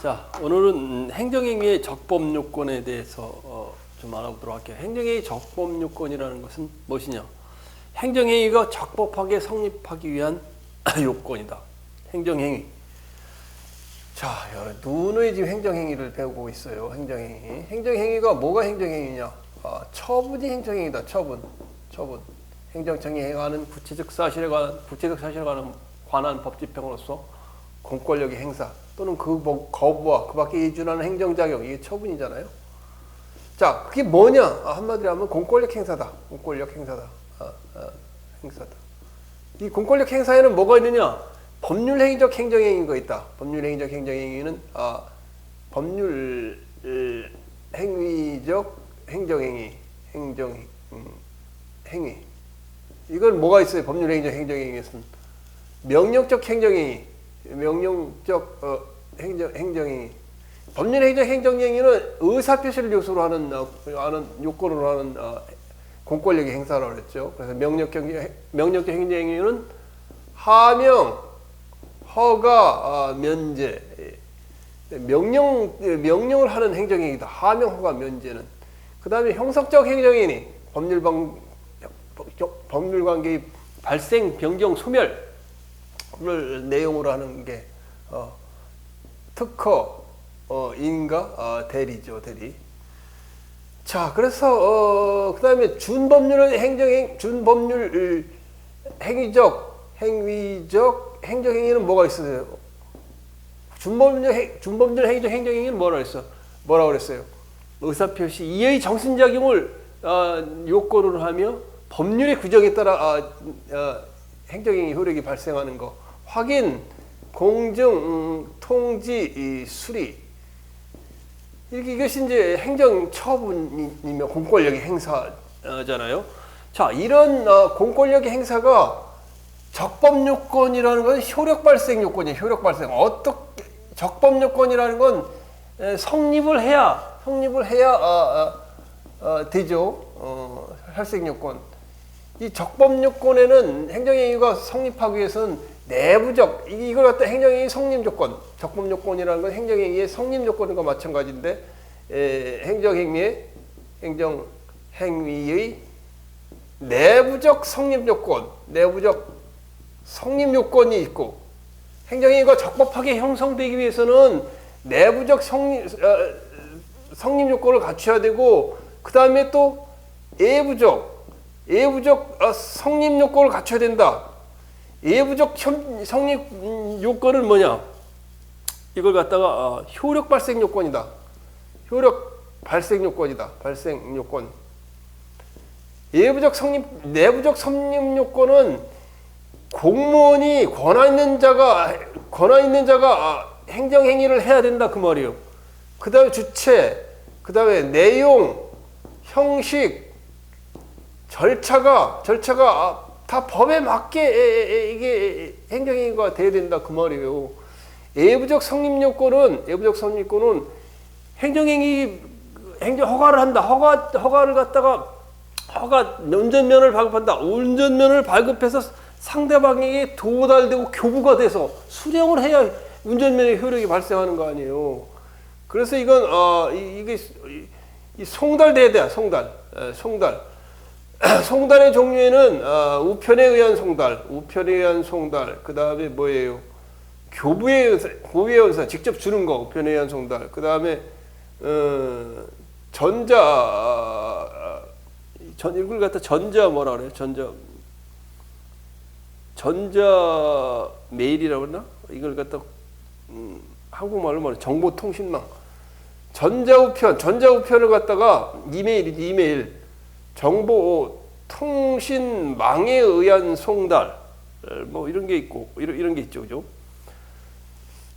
자, 오늘은 행정행위의 적법요건에 대해서 좀 알아보도록 할게요. 행정행위 적법요건이라는 것은 무엇이냐? 행정행위가 적법하게 성립하기 위한 요건이다. 행정행위. 자, 누누이 지금 행정행위를 배우고 있어요. 행정행위. 행정행위가 뭐가 행정행위냐? 처분이 행정행위다. 처분. 행정청이 행하는 구체적 사실에 관한 법 집행으로서 공권력의 행사 또는 그 거부와 그 밖에 이준하는 행정작용, 이게 처분이잖아요. 자, 그게 뭐냐? 한마디로 하면 공권력 행사다. 행사다. 이 공권력 행사에는 뭐가 있느냐? 법률행위적 행정행위가 있다. 법률행위적 행정행위는 법률 행위적 행정행위, 행위. 이건 뭐가 있어요? 법률행위적 행정행위에서는 명령적 행정행위, 행정행위. 법률행위적 행정행위는 의사표시를 요소로 하는 요건으로 하는 공권력의 행사라고 그랬죠. 그래서 명령적 행정행위는 하명, 허가, 면제. 명령을 하는 행정행위다. 하명, 허가, 면제는. 그 다음에 형사적 행정행위, 법률관계의 발생, 변경, 소멸을 내용으로 하는 게 특허, 인가, 대리죠, 대리. 자, 그래서 그 다음에 준법률 행위적 행정행위는 뭐가 있어요? 준법률 행위적 행정행위는 뭐라고 그랬어요? 의사표시 이의 정신작용을 요건으로 하며 법률의 규정에 따라 행정행위 효력이 발생하는 거. 확인, 공증, 통지, 수리. 이것이 이제 행정처분이며 공권력의 행사잖아요. 자, 이런 공권력의 행사가 적법요건이라는 건 효력발생 요건이에요. 효력발생. 어떻게 적법요건이라는 건 성립을 해야 되죠. 발생요건. 이 적법요건에는 행정행위가 성립하기 위해서는 내부적, 이걸 갖다 행정행위 성립요건, 적법요건이라는 건 행정행위의 성립요건과 마찬가지인데, 행정행위의 내부적 성립요건이 있고, 행정행위가 적법하게 형성되기 위해서는 내부적 성립요건을 갖춰야 되고, 그 다음에 또 예부적 성립요건을 갖춰야 된다. 예부적 성립 요건은 뭐냐? 이걸 갖다가 효력 발생 요건이다. 발생 요건. 내부적 성립 요건은 공무원이 권한 있는 자가 행정행위를 해야 된다 그 말이에요. 그 다음에 주체, 그 다음에 내용, 형식, 절차가 다 법에 맞게 이게 행정행위가 돼야 된다 그 말이에요. 예부적 성립요건은 허가를 한다. 허가를 갖다가 운전면허를 발급한다. 운전면허를 발급해서 상대방에게 도달되고 교부가 돼서 수령을 해야 운전면허의 효력이 발생하는 거 아니에요. 그래서 이건 이게 송달돼야 돼. 송달의 종류에는 우편에 의한 송달, 그 다음에 뭐예요? 고유의 의사, 직접 주는 거, 우편에 의한 송달. 그 다음에 이걸 갖다 뭐라 그래요? 전자 메일이라고 그러나? 이걸 갖다 한국말로 말해 정보통신망. 전자우편을 갖다가 이메일. 정보통신망에 의한 송달, 뭐 이런 게 있고 이런 게 있죠, 그죠?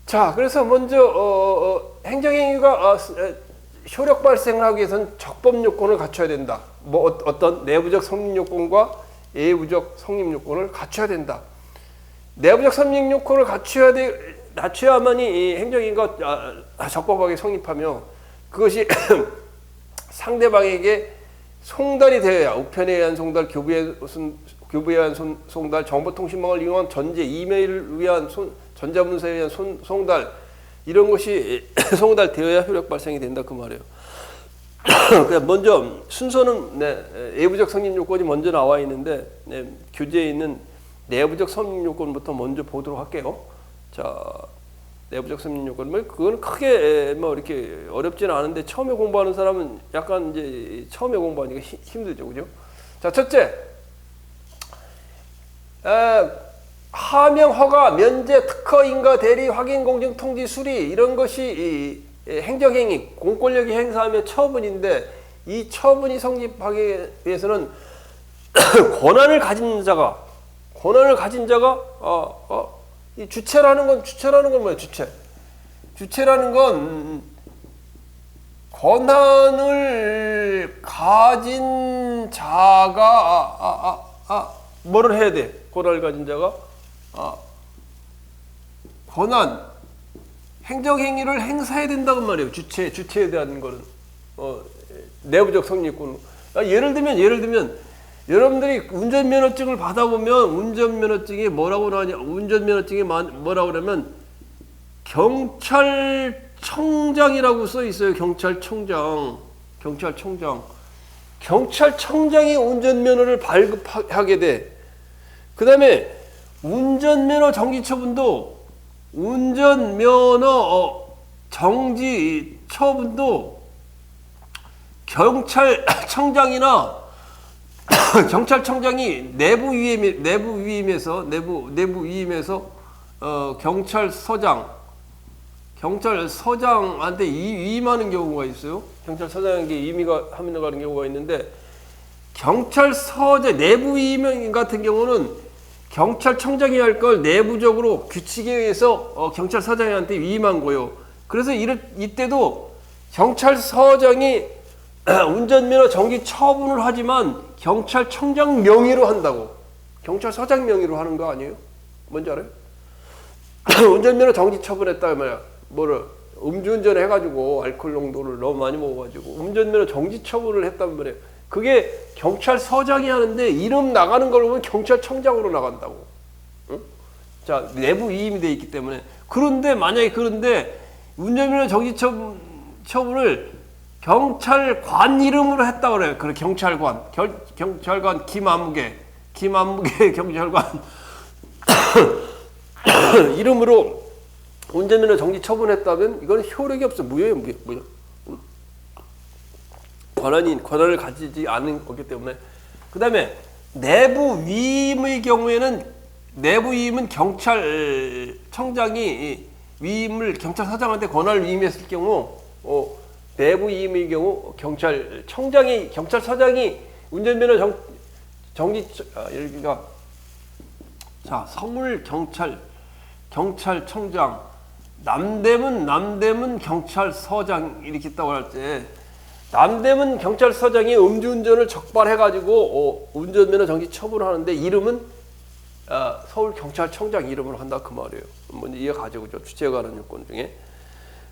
자, 그래서 먼저 행정행위가 효력 발생을 하기 위해서는 적법요건을 갖춰야 된다. 뭐 어떤 내부적 성립요건과 예부적 성립요건을 갖춰야 된다. 내부적 성립요건을 갖춰야만이 이 행정행위가 적법하게 성립하며 그것이 상대방에게 송달이 되어야 우편에 의한 송달, 교부에 의한 송달, 정보통신망을 이용한 전제, 이메일을 위한 전자문서에 의한 송달, 이런 것이 송달되어야 효력 발생이 된다 그 말이에요. 그러니까 먼저 순서는 외부적 성립 요건이 먼저 나와 있는데 교재에 있는 내부적 성립 요건부터 먼저 보도록 할게요. 자, 내부적 성립 요건 그건 크게 이렇게 어렵지는 않은데 처음에 공부하는 사람은 약간 이제 처음에 공부하니까 힘들죠, 그죠? 자, 첫째, 하명, 허가, 면제, 특허, 인가, 대리, 확인, 공증, 통지, 수리 이런 것이 행정행위, 공권력이 행사하며 처분인데 이 처분이 성립하기 위해서는 권한을 가진 자가 이 주체라는 건 뭐예요? 주체라는 건 권한을 가진 자가 뭐를 해야 돼? 권한을 가진 자가 행정행위를 행사해야 된다고 말이에요. 주체에 대한 거는 내부적 성립권. 예를 들면 여러분들이 운전면허증을 받아보면 운전면허증이 뭐라고 나오냐? 운전면허증이 뭐라고 그러면 경찰청장이라고 써 있어요. 경찰청장이 운전면허를 발급하게 돼. 그 다음에 운전면허 정지처분도 경찰청장이나 경찰청장이 내부 위임에서 경찰서장한테 위임하는 경우가 있어요. 경찰서장에게 임의가 하는 경우가 있는데 경찰서장 내부 위임 같은 경우는 경찰청장이 할 걸 내부적으로 규칙에 의해서 경찰서장한테 위임한 거예요. 그래서 이때도 경찰서장이 운전면허 정지 처분을 하지만 경찰청장 명의로 한다고. 경찰서장 명의로 하는 거 아니에요? 뭔지 알아요? 운전면허 정지 처분했다 말이야. 음주운전 해가지고 알코올 농도를 너무 많이 먹어가지고 운전면허 정지 처분을 했단 말이에요. 그게 경찰서장이 하는데 이름 나가는 걸 보면 경찰청장으로 나간다고. 응? 자, 내부 위임이 돼 있기 때문에. 그런데 운전면허 정지 처분을 경찰관 이름으로 했다 그래요. 그래, 경찰관 김안무개 경찰관 이름으로 운전면허 정지 처분했다면 이건 효력이 없어. 무효예요. 권한을 가지지 않은 거기 때문에. 그 다음에 내부 위임의 경우에는 경찰청장이 경찰서장한테 권한을 위임했을 경우 내부 위임의 경우 경찰서장이 운전면허 여기가 자, 서울 경찰청장 남대문 경찰서장 이렇게 있다고 할 때 남대문 경찰서장이 음주운전을 적발해가지고 운전면허 정지 처분하는데 이름은 서울 경찰청장 이름으로 한다 그 말이에요. 먼저 이해가죠, 그죠? 주체에 관한 요건 중에.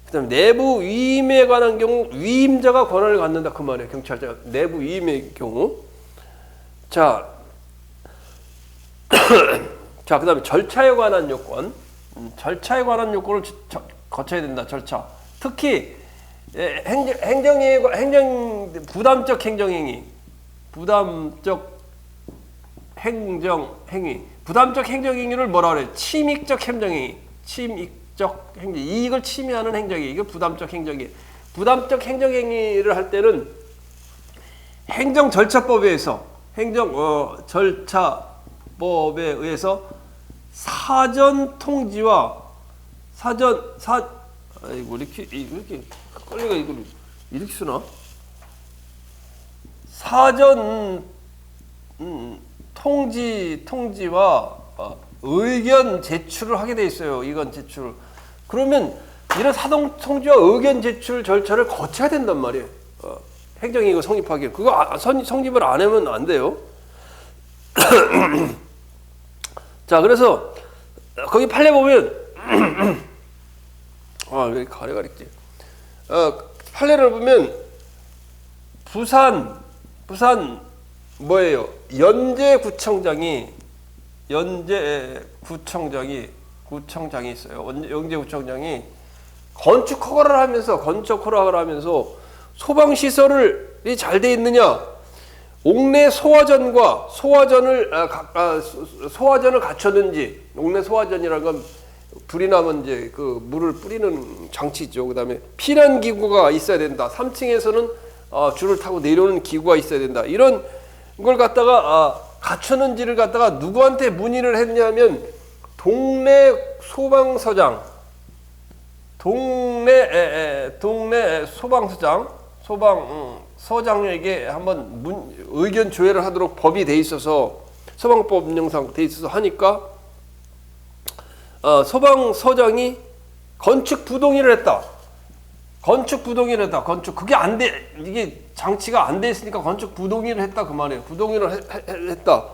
그다음 내부 위임에 관한 경우 위임자가 권한을 갖는다 그 말이에요. 경찰자 내부 위임의 경우. 자, 그다음에 절차에 관한 요건. 절차에 관한 요건을 거쳐야 된다. 절차. 특히 부담적 행정행위. 부담적 행정행위를 뭐라 그래요? 침익적 행정행위. 이익을 침해하는 행정행위. 이게 부담적 행정행위. 부담적 행정행위를 할 때는 행정절차법에 의해서 사전 통지와 이렇게 헷갈리가 이걸 이렇게 쓰나? 사전 통지와 의견 제출을 하게 돼 있어요. 이건 제출. 그러면 이런 사전 통지와 의견 제출 절차를 거쳐야 된단 말이에요. 행정이거 성립하기. 그거 성립을 안 하면 안 돼요. 자, 그래서 거기 판례 보면 여기 가래가 있지. 판례를 보면 부산 뭐예요? 구청장이 있어요. 연제구청장이 건축 허가를 하면서 소방 시설이 잘 돼 있느냐? 옥내 소화전과 소화전을 갖췄는지. 옥내 소화전이라는 건 불이 나면 이제 그 물을 뿌리는 장치죠. 그다음에 피난 기구가 있어야 된다. 3층에서는 줄을 타고 내려오는 기구가 있어야 된다. 이런 걸 갖다가 갖췄는지를 갖다가 누구한테 문의를 했냐면 동네 소방서장, 동네 소방서장, 서장에게 한번 의견 조회를 하도록 법이 돼 있어서 소방법 운영상 돼 있어서 하니까 소방서장이 건축 부동의를 했다. 그게 안 돼. 이게 장치가 안 돼 있으니까 건축 부동의를 했다 그 말이에요. 부동의를 했다.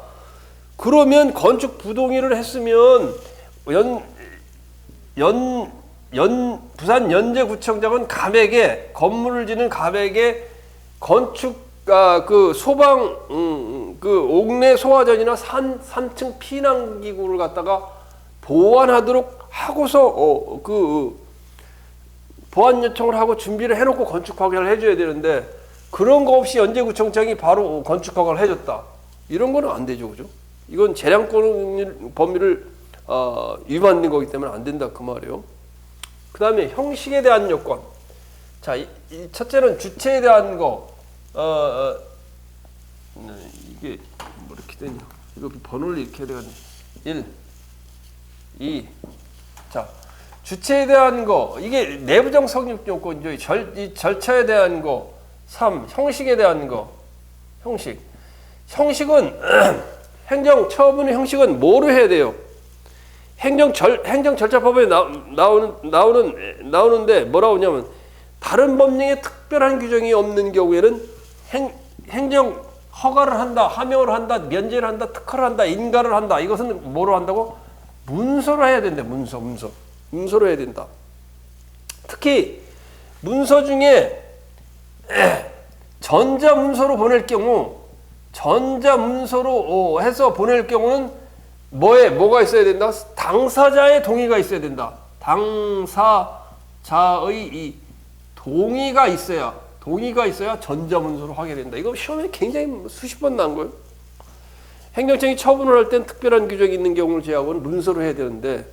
그러면 건축 부동의를 했으면 부산 연제구청장은 건물을 지는 갑에게 건축 그 소방 그 옥내 소화전이나 3층 피난 기구를 갖다가 보완하도록 하고서 보완 요청을 하고 준비를 해놓고 건축 허가를 해줘야 되는데 그런 거 없이 연제구청장이 바로 건축 허가를 해줬다. 이런 거는 안 되죠, 그죠? 이건 재량권 범위를 위반된 거기 때문에 안 된다 그 말이에요. 그 다음에 형식에 대한 요건. 자, 이 첫째는 주체에 대한 거. 이게 뭐 이렇게 되냐? 이거 번호를 이렇게 해야 되겠네. 1, 2. 자, 주체에 대한 거. 이게 내부적 성립 요건이죠. 이 절차에 대한 거. 3. 형식에 대한 거. 형식은 행정 처분의 형식은 뭐로 해야 돼요? 행정 절차법에 나오는데 뭐라고 하냐면 다른 법령에 특별한 규정이 없는 경우에는 행정 허가를 한다, 하명을 한다, 면제를 한다, 특허를 한다, 인가를 한다. 이것은 뭐로 한다고? 문서로 해야 된다. 문서로 해야 된다. 특히 문서 중에 전자문서로 보낼 경우, 전자문서로 해서 보낼 경우는 뭐가 있어야 된다? 당사자의 동의가 있어야 된다. 당사자의 이 동의가 있어야 전자문서로 하게 된다. 이거 시험에 굉장히 수십 번 난 거예요. 행정청이 처분을 할 땐 특별한 규정이 있는 경우를 제외하고는 문서로 해야 되는데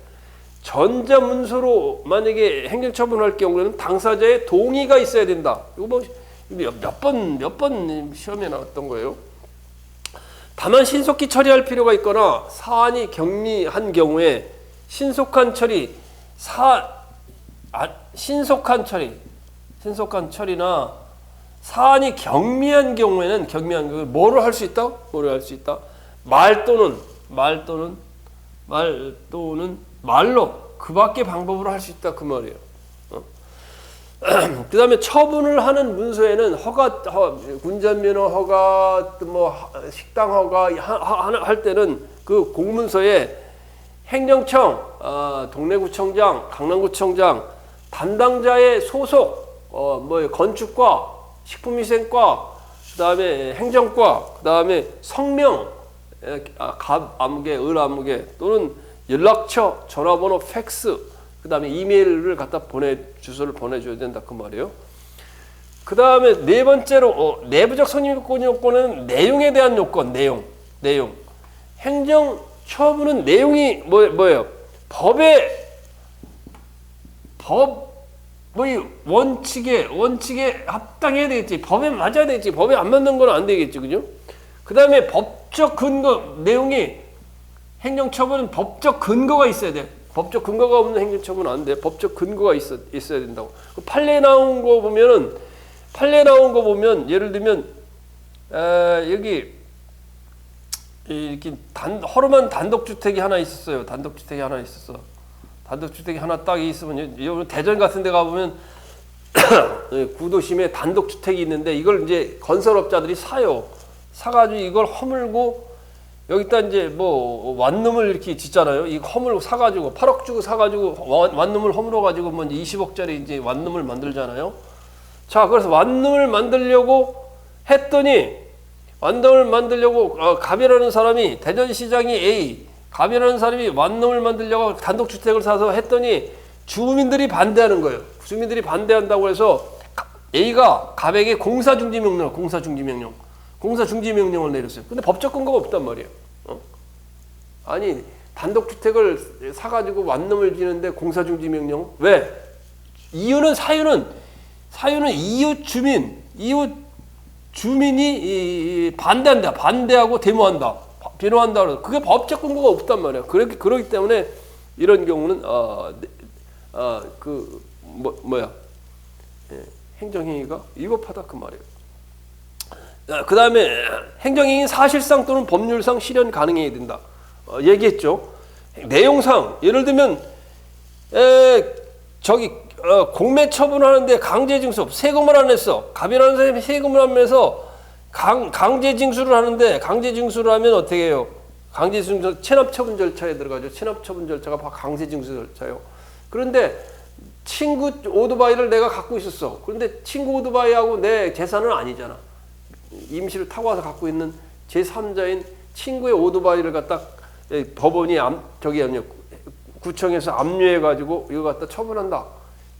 전자문서로 만약에 행정처분을 할 경우에는 당사자의 동의가 있어야 된다. 이거 뭐 몇 번 시험에 나왔던 거예요. 다만 신속히 처리할 필요가 있거나 사안이 경미한 경우에 신속한 처리나 사안이 경미한 경우에는 뭐를 할 수 있다? 말 또는 말로 그 밖의 방법으로 할 수 있다 그 말이에요. 그 다음에 처분을 하는 문서에는 운전면허 허가, 뭐 식당 허가 할 때는 그 공문서에 행정청, 동래구청장, 강남구청장 담당자의 소속, 건축과, 식품위생과, 그 다음에 행정과, 그 다음에 성명, 갑 아무개, 을 아무개 또는 연락처, 전화번호, 팩스, 그 다음에 이메일을 갖다 주소를 보내줘야 된다 그 말이에요. 그 다음에 네 번째로 내부적 성립 요건은 내용에 대한 요건. 내용. 행정 처분은 내용이 뭐예요? 법의 원칙에 합당해야 되겠지. 법에 맞아야 되겠지. 법에 안 맞는 건 안 되겠지, 그죠? 그 다음에 법적 근거. 내용이 행정처분은 법적 근거가 있어야 돼. 법적 근거가 없는 행정처분은 안 돼. 법적 근거가 있어야 된다고. 판례 나온 거 보면 예를 들면 여기 이렇게 허름한 단독주택이 하나 있었어요. 단독주택이 하나 딱 있으면 대전 같은 데 가보면 구도심에 단독주택이 있는데 이걸 이제 건설업자들이 사가지고 이걸 허물고 여기다 이제 뭐 완룸을 이렇게 짓잖아요. 이거 허물고 사가지고 8억 주고 사가지고 완룸을 허물어가지고 뭐 20억짜리 이제 완룸을 만들잖아요. 자, 그래서 완룸을 만들려고 했더니 갑이라는 사람이 대전시장이 A, 갑이라는 사람이 완룸을 만들려고 단독주택을 사서 했더니 주민들이 반대하는 거예요. 주민들이 반대한다고 해서 A가 갑에게 공사중지명령을 내렸어요. 근데 법적 근거가 없단 말이에요. 아니 단독주택을 사가지고 완룸을 지는데 공사중지명령? 왜? 사유는 이웃 주민이 반대하고 데모한다. 비난한다. 그게 법적 근거가 없단 말이야. 그렇기 때문에 이런 경우는 행정행위가 위법하다 그 말이에요. 그 다음에 행정행위 사실상 또는 법률상 실현 가능해야 된다. 얘기했죠. 내용상 예를 들면 공매 처분하는데 강제징수 세금을 안 냈어. 갑이라는 사람이 세금을 안 내서 강제징수를 하는데 강제징수를 하면 어떻게 해요? 강제징수 체납처분 절차에 들어가죠. 체납처분 절차가 바로 강제징수 절차예요. 그런데 친구 오토바이를 내가 갖고 있었어. 그런데 친구 오토바이하고 내 재산은 아니잖아. 임시로 타고 와서 갖고 있는 제3자인 친구의 오토바이를 갖다 법원이 구청에서 압류해가지고 이거 갖다 처분한다.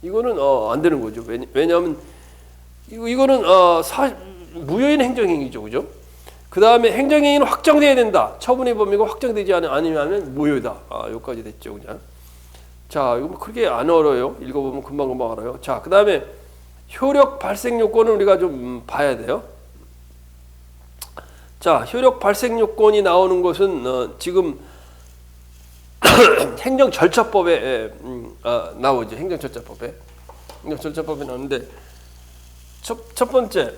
이거는 안 되는 거죠. 왜냐하면 이거는 무효인 행정행위죠, 그죠? 그 다음에 행정행위는 확정돼야 된다. 처분의 범위가 확정되지 않으면 무효다. 여기까지 됐죠, 그냥. 자, 이거 그렇게 안 어려요. 읽어보면 금방 알아요. 자, 그 다음에 효력 발생 요건은 우리가 좀 봐야 돼요. 자, 효력 발생 요건이 나오는 것은 지금 행정절차법에 나오죠. 행정절차법에 나오는데 첫 번째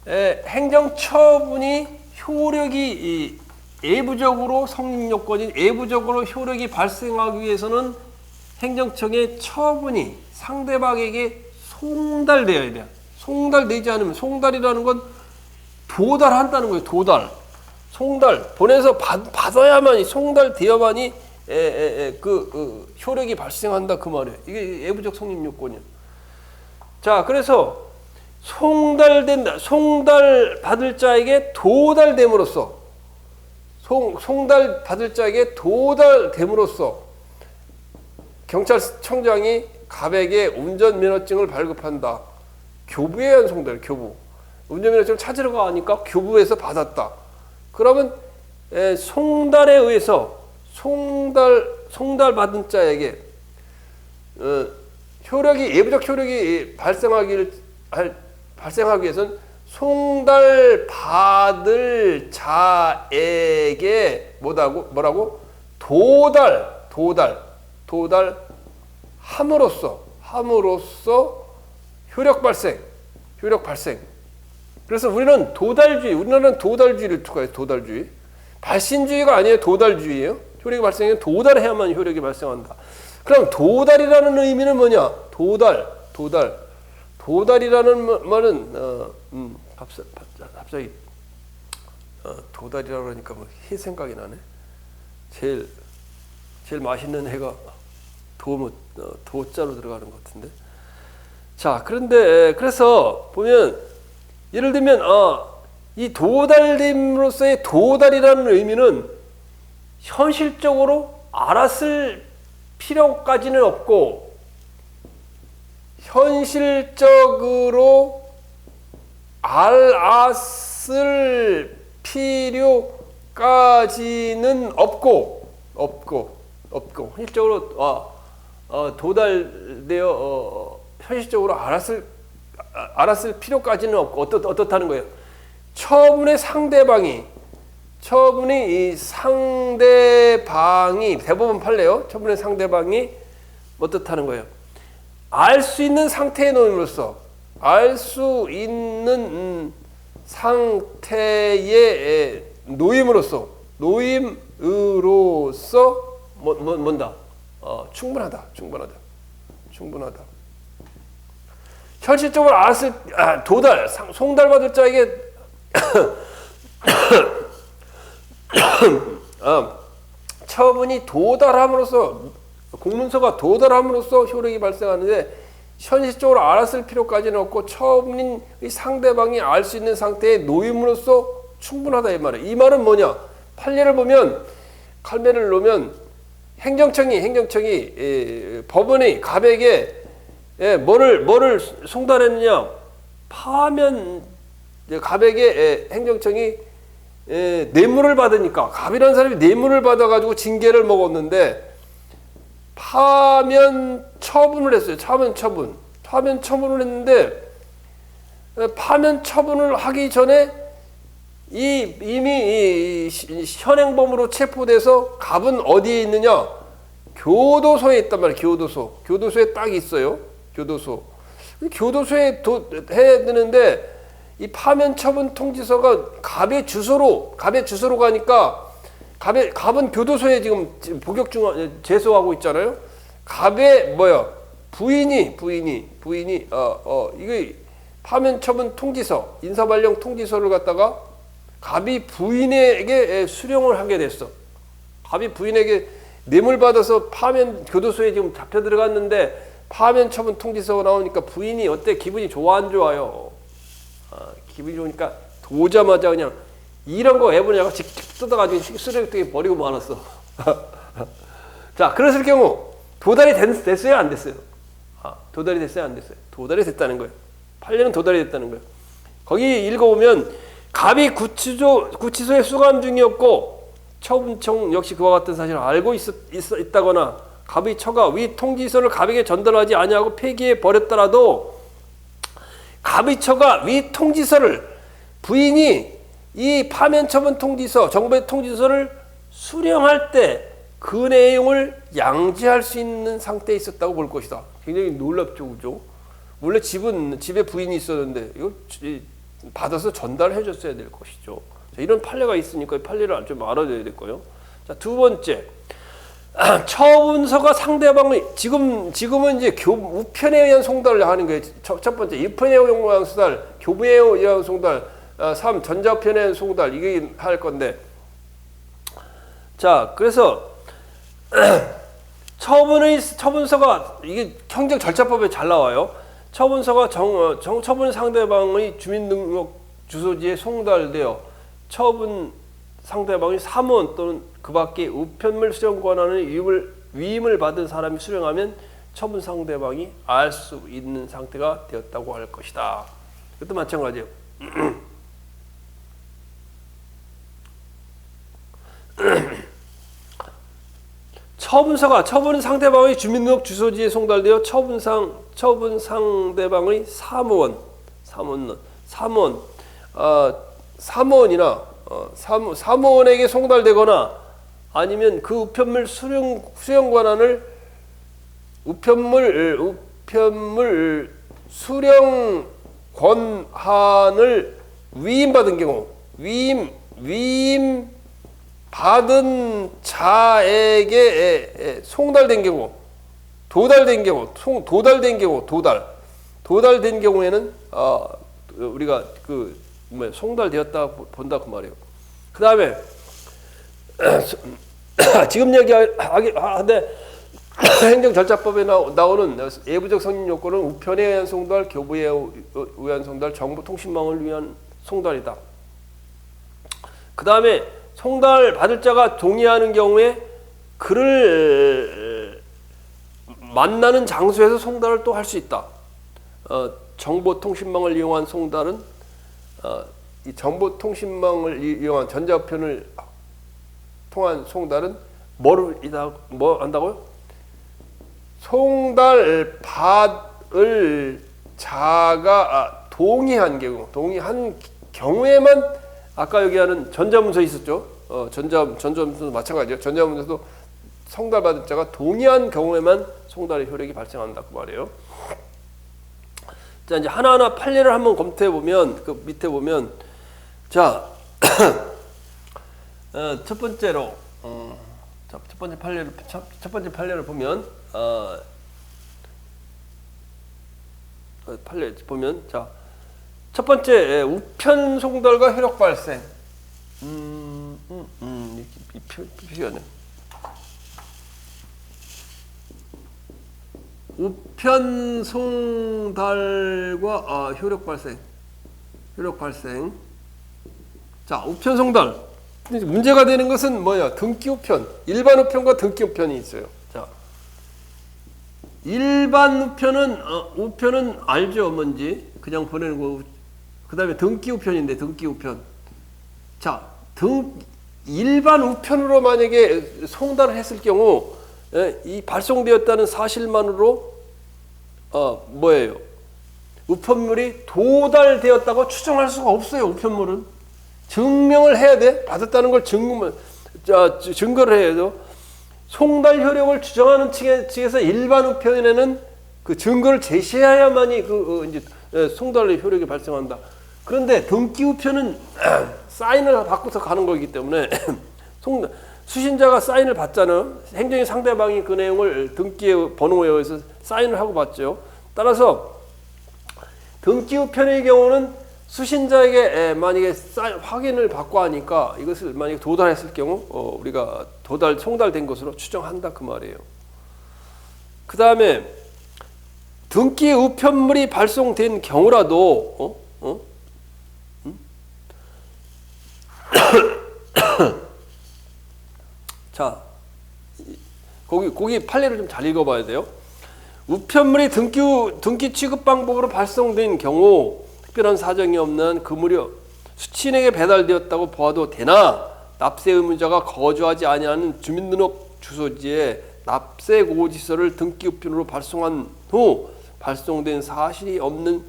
행정처분이 효력이 외부적으로 성립 요건인 외부적으로 효력이 발생하기 위해서는 행정청의 처분이 상대방에게 송달되어야 돼요. 송달되지 않으면 송달이라는 건 도달한다는 거예요. 송달 보내서 받아야만이 송달되어만이 그 효력이 발생한다 그 말이에요. 이게 외부적 성립 요건이에요. 자, 그래서 송달 받을 자에게 도달됨으로써 경찰청장이 갑에게 운전면허증을 발급한다. 교부에 의한 송달, 운전면허증을 찾으러 가니까 교부에서 받았다. 그러면 송달에 의해서 송달 받은 자에게 외부적 효력이 발생하기 위해서는 송달 받을 자에게 뭐라고? 도달함으로써 효력 발생. 그래서 우리나라는 도달주의를 투과해요. 도달주의. 발신주의가 아니에요. 도달주의예요. 효력이 발생하면 도달해야만 효력이 발생한다. 그럼 도달이라는 의미는 뭐냐? 도달이라는 말은 갑자기 도달이라고 그러니까 뭐 해 생각이 나네. 제일 맛있는 해가 도자로 들어가는 것 같은데. 자, 그래서 보면 예를 들면 이 도달됨으로써의 도달이라는 의미는 현실적으로 알았을 필요까지는 없고 현실적으로 알았을 필요까지는 없고 현실적으로 도달되어 현실적으로 알았을 필요까지는 없고 어떻다는 거예요? 처분이 이 상대방이 대법원 판례요. 처분의 상대방이 어떻다는 거예요? 알 수 있는 상태에 놓임으로써 뭔다? 충분하다. 현실적으로 알았을 송달받을 자에게 처분이 도달함으로써 공문서가 도달함으로써 효력이 발생하는데 현실적으로 알았을 필요까지는 없고 처분인 상대방이 알 수 있는 상태에 놓임으로써 충분하다 이 말이에요. 이 말은 뭐냐? 판례를 보면 칼매를 놓으면 행정청이 법원이 갑에게 뭐를 송달했느냐? 파면 갑에게 행정청이 뇌물을 받으니까 갑이라는 사람이 뇌물을 받아가지고 징계를 먹었는데 파면 처분을 했어요. 파면 처분을 했는데 파면 처분을 하기 전에 이미 현행범으로 체포돼서 갑은 어디에 있느냐? 교도소에 있단 말이에요. 교도소에 딱 있어요. 교도소에 해야 되는데 이 파면 처분 통지서가 갑의 주소로 가니까 갑은 교도소에 지금 복역 중 재소하고 있잖아요. 갑의 부인이 이게 파면 처분 통지서, 인사발령 통지서를 갖다가 갑이 부인에게 수령을 하게 됐어. 갑이 부인에게 뇌물 받아서 파면 교도소에 지금 잡혀 들어갔는데 파면 처분 통지서가 나오니까 부인이 어때? 기분이 좋아 안 좋아요? 기분이 좋으니까 도자마자 그냥 이런 거 해보냐고 직접 뜯어가지고 쓰레기통에 버리고 말았어. 자, 그랬을 경우 도달이 됐어요? 안 됐어요? 도달이 됐어요? 안 됐어요? 도달이 됐다는 거예요. 판례는 도달이 됐다는 거예요. 거기 읽어보면 갑이 구치소에 수감 중이었고 처분청 역시 그와 같은 사실을 알고 있다거나 갑의 처가 위 통지서를 갑에게 전달하지 아니하고 폐기해 버렸더라도 갑의 처가 위 통지서를 부인이 이 파면 처분 통지서, 정부의 통지서를 수령할 때 그 내용을 양지할 수 있는 상태에 있었다고 볼 것이다. 굉장히 놀랍죠, 그죠? 원래 집에 부인이 있었는데 이거 받아서 전달해 줬어야 될 것이죠. 자, 이런 판례가 있으니까 이 판례를 좀 알아줘야 될 거예요. 자, 두 번째. 처분서가 상대방의 지금은 이제 우편에 의한 송달을 하는 거예요. 첫 번째 우편에 의한 송달, 교부에 의한 송달, 3 전자우편에 의한 송달 이게 할 건데. 자, 그래서 처분서가 이게 행정 절차법에 잘 나와요. 처분서가 처분 상대방의 주민등록 주소지에 송달되어 처분 상대방이 사무원 또는 그 밖에 우편물 수령 권한의 위임을 받은 사람이 수령하면 처분 상대방이 알 수 있는 상태가 되었다고 할 것이다. 이것도 마찬가지예요. 처분 상대방의 주민등록 주소지에 송달되어 처분 상대방의 사무원이나 사무원에게 송달되거나 아니면 그 우편물 수령 권한을 우편물 수령 권한을 위임받은 경우 위임 받은 자에게 송달된 경우 도달된 경우에는 우리가 송달되었다 본다 그 말이에요. 그 다음에 지금 얘기하는데 행정절차법에 나오는 예부적 성립 요건은 우편에 의한 송달, 교부에 의한 송달, 정보통신망을 위한 송달이다. 그 다음에 송달 받을 자가 동의하는 경우에 그를 만나는 장소에서 송달을 또 할 수 있다. 정보통신망을 이용한 송달은 이 정보통신망을 이용한 전자우편을 통한 송달은 뭐 한다고요? 송달 받을 자가 동의한 경우에만 아까 여기하는 전자문서 있었죠? 전자문서도 마찬가지죠. 전자문서도 송달 받을 자가 동의한 경우에만 송달의 효력이 발생한다 그 말이에요. 자, 이제 하나하나 판례를 한번 검토해 보면 그 밑에 보면 자, 첫 번째로 첫 번째 판례를 보면 판례 보면 자, 첫 번째 우편 송달과 효력 발생. 이 표현은 우편 송달과 효력 발생. 자, 우편 송달. 문제가 되는 것은 뭐야? 등기우편. 일반 우편과 등기우편이 있어요. 자, 일반 우편은 우편은 알죠, 뭔지. 그냥 보내는 거. 그다음에 등기우편인데 등기우편. 자, 일반 우편으로 만약에 송달을 했을 경우 이 발송되었다는 사실만으로 뭐예요? 우편물이 도달되었다고 추정할 수가 없어요. 우편물은 증명을 해야 돼. 받았다는 걸 증거를 해야 돼요. 송달 효력을 주장하는 측에서 일반 우편에는 그 증거를 제시해야만이 이제 송달의 효력이 발생한다. 그런데 등기 우편은 사인을 받고서 가는 거기 때문에 수신자가 사인을 받잖아. 행정의 상대방이 그 내용을 등기의 번호에 의해서 사인을 하고 받죠. 따라서 등기 우편의 경우는 수신자에게 만약에 확인을 받고 하니까 이것을 만약에 도달했을 경우 우리가 송달된 것으로 추정한다 그 말이에요. 그 다음에 등기 우편물이 발송된 경우라도 자, 거기 판례를 좀 잘 읽어봐야 돼요. 우편물이 등기 취급 방법으로 발송된 경우 특별한 사정이 없는 그 무렵 수취인에게 배달되었다고 보아도 되나 납세 의무자가 거주하지 아니하는 주민등록 주소지에 납세 고지서를 등기 우편으로 발송한 후 발송된 사실이 없는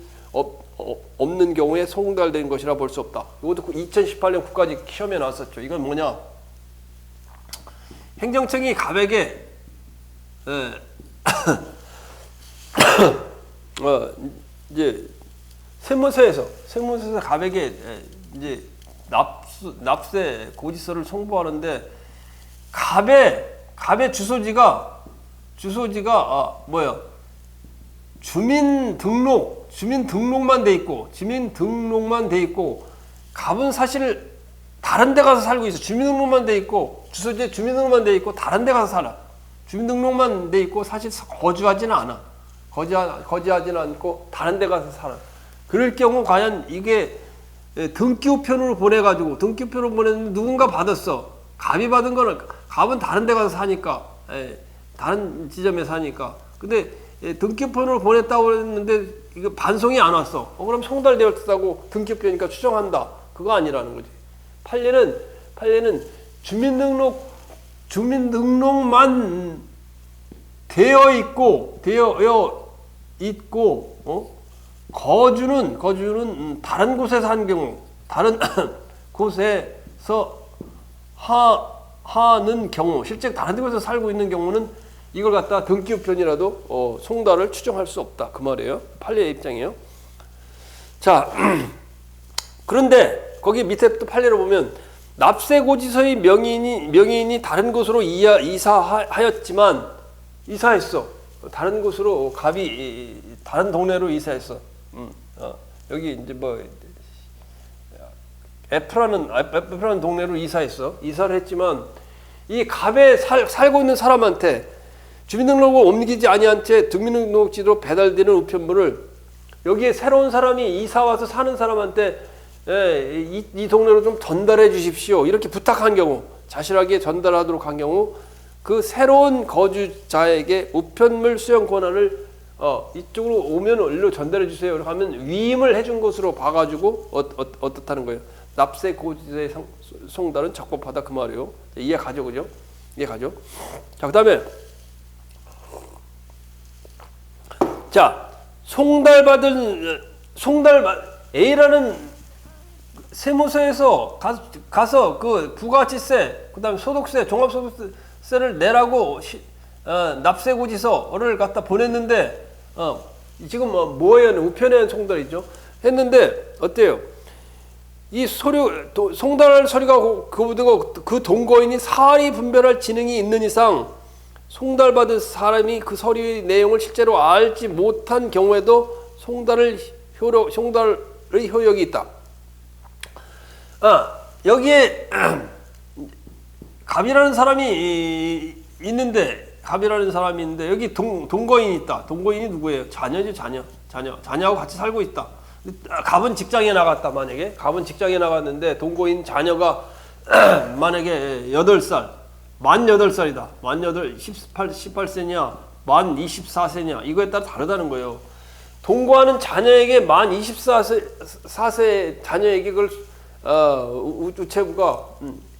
경우에 송달된 것이라 볼 수 없다. 이것도 2018년 국가직 시험에 나왔었죠. 이건 뭐냐? 행정청이 갑에게 이제 세무서에서 갑에게 이제 납세 고지서를 송부하는데 갑의 주소지가 뭐야? 주민등록만 돼 있고 갑은 사실 다른 데 가서 살고 있어. 주민등록만 돼 있고 주소지에 주민등록만 돼 있고 다른 데 가서 살아. 주민등록만 돼 있고 사실 거주하지는 않아. 거주하지는 않고 다른 데 가서 살아. 그럴 경우 과연 이게 등기우편으로 보내가지고 등기우편으로 보냈는데 누군가 받았어. 갑이 받은 거는 갑은 다른 데 가서 사니까 다른 지점에 사니까. 근데 등기우편으로 보냈다고 했는데 이거 반송이 안 왔어. 그럼 송달되었다고 등기우편이니까 추정한다. 그거 아니라는 거지. 판례는 주민등록만 되어 있고 거주는 다른 곳에서 한 경우, 다른 곳에서 하는 경우, 실제 다른 곳에서 살고 있는 경우는 이걸 갖다 등기우편이라도 송달을 추정할 수 없다 그 말이에요. 판례의 입장이에요. 자, 그런데 거기 밑에 또 판례를 보면 납세고지서의 명의인이 다른 곳으로 이사했어. 다른 곳으로 갑이 다른 동네로 이사했어. 여기 이제 뭐 F라는 동네로 이사했어. 이사를 했지만 이 갑에 살고 있는 사람한테 주민등록을 옮기지 아니한 채 주민등록지로 배달되는 우편물을 여기에 새로운 사람이 이사 와서 사는 사람한테 이 동네로 좀 전달해 주십시오. 이렇게 부탁한 경우, 자실하게 전달하도록 한 경우 그 새로운 거주자에게 우편물 수령 권한을 이쪽으로 오면 일로 전달해 주세요. 이렇게 하면 위임을 해준 것으로 봐가지고 어떻다는 거예요. 납세 고지서의 송달은 적법하다 그 말이에요. 이해가죠, 그죠? 이해가죠? 자, 그다음에 자 A라는 세무서에서 가서 그 부가가치세, 그다음에 소득세, 종합소득세를 내라고 납세고지서를 갖다 보냈는데 지금 뭐예요? 우편에 송달이죠. 했는데 어때요? 이 송달 서류가 그 동거인이 사리 분별할 지능이 있는 이상 송달받은 사람이 그 서류의 내용을 실제로 알지 못한 경우에도 송달의 효력이 있다. 여기에 갑이라는 사람이 있는데 여기 동거인이 있다. 동거인이 누구예요? 자녀지, 자녀하고 같이 살고 있다. 갑은 직장에 나갔다. 만약에 갑은 직장에 나갔는데 동거인 자녀가 만약에 8살, 만 8살이다. 만 18세냐, 만 24세냐, 이거에 따라 다르다는 거예요. 동거하는 자녀에게 만 24세 자녀에게 그걸, 우체부가,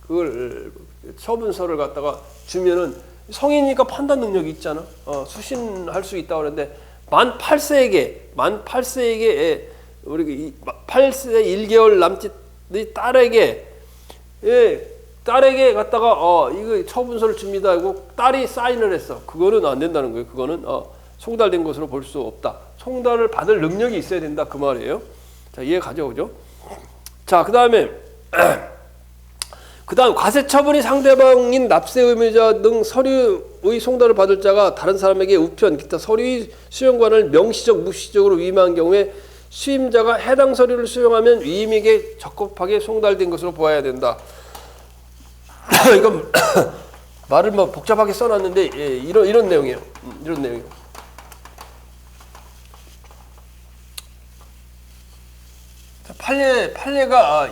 그걸 처분서를 갖다가 주면은 성인이니까 판단 능력이 있잖아. 수신할 수 있다고 그러는데, 만 8세에게, 우리 8세 1개월 남짓 딸에게, 딸에게 갖다가 이거 처분서를 줍니다 하고 딸이 사인을 했어. 그거는 안 된다는 거예요. 그거는 송달된 것으로 볼 수 없다. 송달을 받을 능력이 있어야 된다 그 말이에요. 자, 이해 가죠, 그죠? 자, 그다음 과세처분이 상대방인 납세 의무자 등 서류의 송달을 받을 자가 다른 사람에게 우편, 기타 서류의 수용 권한을 명시적, 무시적으로 위임한 경우에 수임자가 해당 서류를 수용하면 위임에게 적법하게 송달된 것으로 보아야 된다. 이건 말을 뭐 복잡하게 써놨는데 이런 내용이에요. 이런 내용이에요. 판례가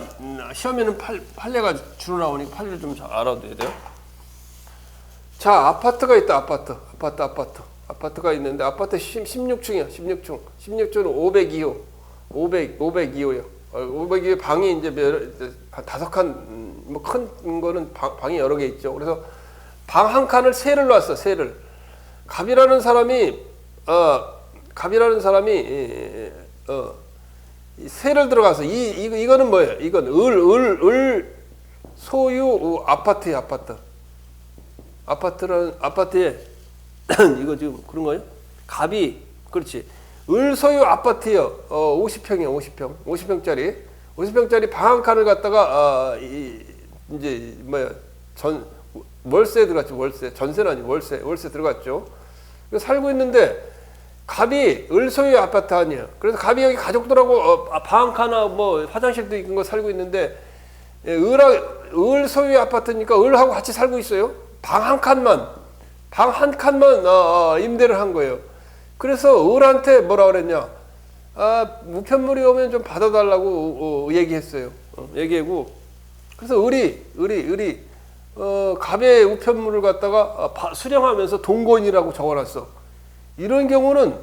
시험에는 판례가 주로 나오니까 판례를 좀 잘 알아둬야 돼요. 자, 아파트가 있다. 아파트가 있는데 아파트 16층이야. 16층은 502호. 502호요. 502호 방이 이제 한 5칸, 뭐 큰 거는 방이 여러 개 있죠. 그래서 방 한 칸을 세를 놨어. 세를. 갑이라는 사람이 세를 들어가서 이거는 뭐예요? 이건 을 소유 아파트야. 아파트에 이거 지금 그런 거예요? 갑이 그렇지. 을 소유 아파트요. 50평이요. 50평짜리 방 한 칸을 갖다가 이제 뭐야 월세 들어갔죠. 전세는 아니고 월세 들어갔죠. 살고 있는데 갑이 을 소유 아파트 아니야. 그래서 갑이 여기 가족들하고 방 한 칸하고 뭐 화장실도 있는 거 살고 있는데 을 소유 아파트니까 을하고 같이 살고 있어요. 방 한 칸만 임대를 한 거예요. 그래서 을한테 뭐라 그랬냐? 우편물이 오면 좀 받아달라고 얘기했어요. 얘기하고 그래서 을이 갑의 우편물을 갖다가 수령하면서 동거인이라고 적어놨어. 이런 경우는